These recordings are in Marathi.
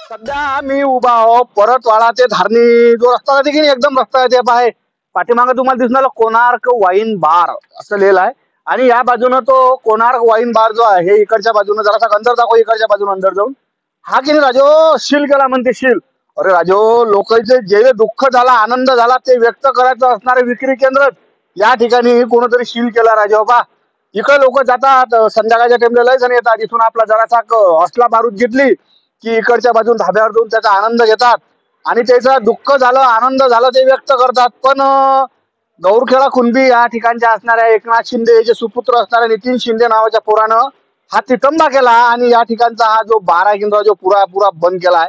सध्या मी उभा आहो परतवाडा ते धारणी जो रस्ता जाते की नाही एकदम रस्ता आहे ते आहे पाठीमागे तुम्हाला दिसणार कोणार्क वाईन बार असं लिहिलं आहे आणि या बाजूनं तो कोणार्क वाईन बार जो आहे हे इकडच्या बाजूनं जरासा अंदर दाखव इकडच्या बाजूनं अंदर जाऊन हा की नाही राजो शील केला म्हणते शील. अरे राजो लोकांचे जे दुःख झाला आनंद झाला ते व्यक्त करायचं असणारे विक्री केंद्र या ठिकाणी कोणतरी शील केला राजो बाबा. इकडे लोक जातात संध्याकाळच्या टाइमला लय जण येतात इथून आपला जरासा हसला बारूद घेतली की इकडच्या बाजून धाब्यावर जाऊन त्याचा आनंद घेतात आणि त्याचं दुःख झालं आनंद झालं ते व्यक्त करतात. पण गौरखेडा कुणबी या ठिकाणच्या असणाऱ्या एकनाथ शिंदे जे सुपुत्र असणाऱ्या नितीन शिंदे नावाच्या पोरानं हा तिटंबा केला आणि या ठिकाणचा हा जो बारा केंद्र जो पुरा बंद केलाय.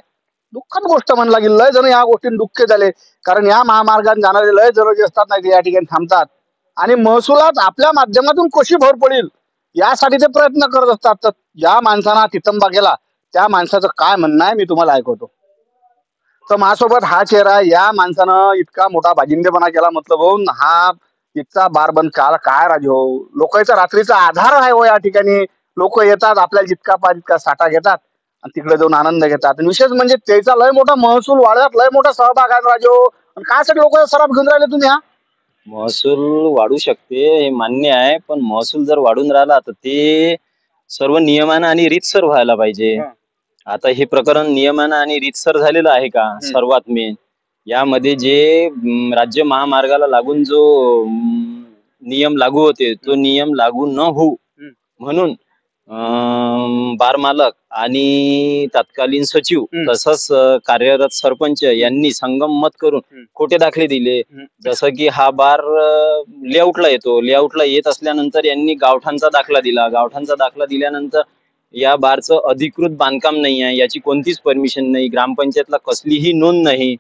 दुःखद गोष्ट म्हणला की लय जण या गोष्टीने दुःख झाले कारण या महामार्गाने जाणारे लय जण जे असतात नाही ते या ठिकाणी थांबतात आणि महसुलात आपल्या माध्यमातून कशी भर पडेल यासाठी ते प्रयत्न करत असतात. तर ज्या माणसानं तिटंबा केला त्या माणसाचं काय म्हणणं आहे मी तुम्हाला ऐकवतो. तर माझ्यासोबत हा चेहरा या माणसानं इतका मोठा बाजिंदेपणा केला मतलब होऊन हा इतका बार बंद काल काय राजो लोकांचा रात्रीचा आधार आहे हो या ठिकाणी. लोक येतात आपल्याला जितका पाहिजे तितका साठा घेतात आणि तिकडे जाऊन आनंद घेतात आणि विशेष म्हणजे त्याचा लय मोठा महसूल वाढत लय मोठा सहभाग आहे राजो. काय लोक सराफ घेऊन राहिले तुम्ही हा महसूल वाढू शकते हे मान्य आहे पण महसूल जर वाढून राहिला तर ते सर्व नियमानं आणि रीतसर व्हायला पाहिजे. आता हे प्रकरण नियमानं आणि रीतसर झालेलं आहे का सर्वात मेन यामध्ये जे राज्य महामार्गाला लागून जो नियम लागू होते तो नियम लागू न होऊ म्हणून बार मालक आणि तत्कालीन सचिव तसंच कार्यरत सरपंच यांनी संगम मत करून खोटे दाखले दिले. जसं की हा बार लेआउटला येतो लेआउटला येत असल्यानंतर यांनी गावठाणचा दाखला दिला गावठाणचा दाखला दिल्यानंतर या बारचं अधिकृत बांधकाम नाही आहे याची कोणतीच परमिशन नाही ग्रामपंचायतला कसलीही नोंद नाही.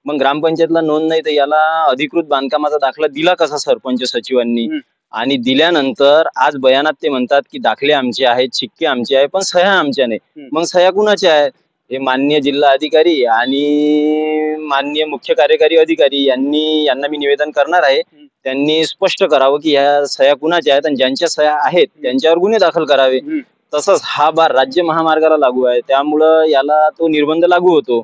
मग ग्रामपंचायतला नोंद नाही तर याला अधिकृत बांधकामाचा दाखला दिला कसा सरपंच सचिवांनी आणि दिल्यानंतर आज बयानात ते म्हणतात की दाखले आमचे आहेत शिक्के आमचे आहे पण सह्या आमच्या नाही. मग सह्या कुणाच्या आहेत हे माननीय जिल्हा अधिकारी आणि माननीय मुख्य कार्यकारी अधिकारी यांना मी निवेदन करणार आहे. त्यांनी स्पष्ट करावं की ह्या सह्या कुणाच्या आहेत आणि ज्यांच्या सह्या आहेत त्यांच्यावर गुन्हे दाखल करावे. तसंच हा बार राज्य महामार्गाला लागू आहे त्यामुळं याला तो निर्बंध लागू होतो.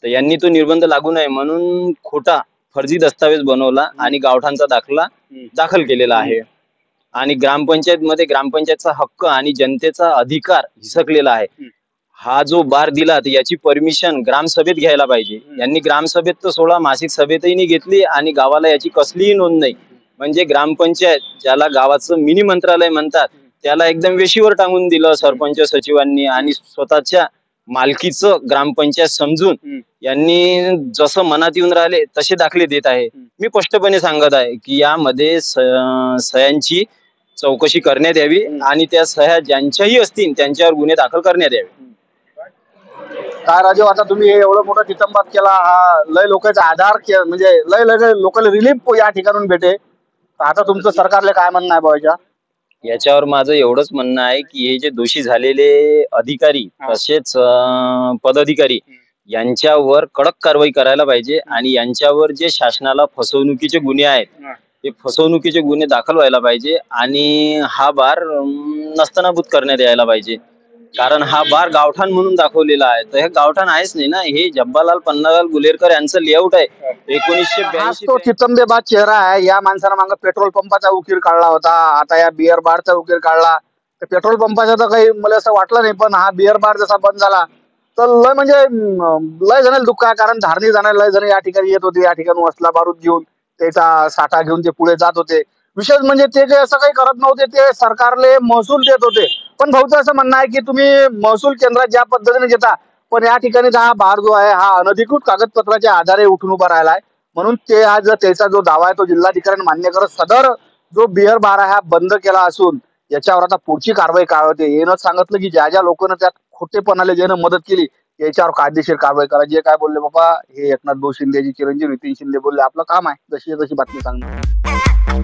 तर यांनी तो निर्बंध लागू नये म्हणून खोटा फर्जी दस्तावेज बनवला आणि गावठाणचा दाखला दाखल केलेला आहे आणि ग्रामपंचायतमध्ये ग्रामपंचायतचा हक्क आणि जनतेचा अधिकार हिसकलेला आहे. हा जो बार दिला तर याची परमिशन ग्रामसभेत घ्यायला पाहिजे. यांनी ग्रामसभेत तर सोडा मासिक सभेतही नाही घेतली आणि गावाला याची कसलीही नोंद नाही. म्हणजे ग्रामपंचायत ज्याला गावाचं मिनी मंत्रालय म्हणतात त्याला एकदम वेशीवर टांगून दिलं सरपंच सचिवांनी आणि स्वतःच्या मालकीचं ग्रामपंचायत समजून यांनी जसं मनात येऊन राहिले तसे दाखले देत आहे. मी स्पष्टपणे सांगत आहे की यामध्ये सह्यांची चौकशी करण्यात यावी आणि त्या सह्या ज्यांच्याही असतील त्यांच्यावर गुन्हे दाखल करण्यात यावे. काय राजू आता तुम्ही हे एवढं मोठं तितंबात केला हा लय लोकांचा आधार म्हणजे लय लोकांना रिलीफ या ठिकाणून भेटे. आता तुमचं सरकारला काय म्हणणं आहे बाबाच्या याच्यावर माझं एवढंच म्हणणं आहे की हे जे दोषी झालेले अधिकारी तसेच पदाधिकारी यांच्यावर कडक कारवाई करायला पाहिजे आणि यांच्यावर जे शासनाला फसवणुकीचे गुन्हे आहेत ते फसवणुकीचे गुन्हे दाखल व्हायला पाहिजे आणि हा बार नस्तनाबूत करण्यात यायला पाहिजे. कारण हा बार गावठाण म्हणून दाखवलेला आहे तर हे गावठाण आहेच नाही ना. हे जब्बालाल पन्नालाल गुलेरकर यांचं लेआउट आहे 1982. तो चितंबेबाद चेहरा आहे. या माणसानं मागं पेट्रोल पंपाचा उकीर काढला होता आता या बिअर बारचा उकीर काढला. तर पेट्रोल पंपाचा तर काही मला असं वाटलं नाही पण हा बिअर बार जसा बंद झाला तर लय म्हणजे लय जणांना दुःख आहे कारण धारणी जाणारे लय जण या ठिकाणी येत होते या ठिकाणी वसला बारूद घेऊन त्याचा साठा घेऊन ते पुढे जात होते. विशेष म्हणजे ते काही असं काही करत नव्हते ते सरकारले महसूल देत होते. पण भाऊचं असं म्हणणं आहे की तुम्ही महसूल केंद्रात ज्या पद्धतीने घेता पण या ठिकाणी हा बार जो आहे हा अनधिकृत कागदपत्राच्या आधारे उठून उभा राहिलाय म्हणून ते आज त्याचा जो दावा आहे तो जिल्हाधिकाऱ्यांनी मान्य करत सदर जो बिअर बार आहे हा बंद केला असून याच्यावर आता पुढची कारवाई काय होते येणं सांगितलं की ज्या लोकांना त्यात खोटेपणाला ज्यानं मदत केली याच्यावर कायदेशीर कारवाई करा. जे काय बोलले बाबा हे एकनाथ भाऊ शिंदेजी चिरंजीव नितीन शिंदे बोलले आपलं काम आहे जशी बातमी सांगणं.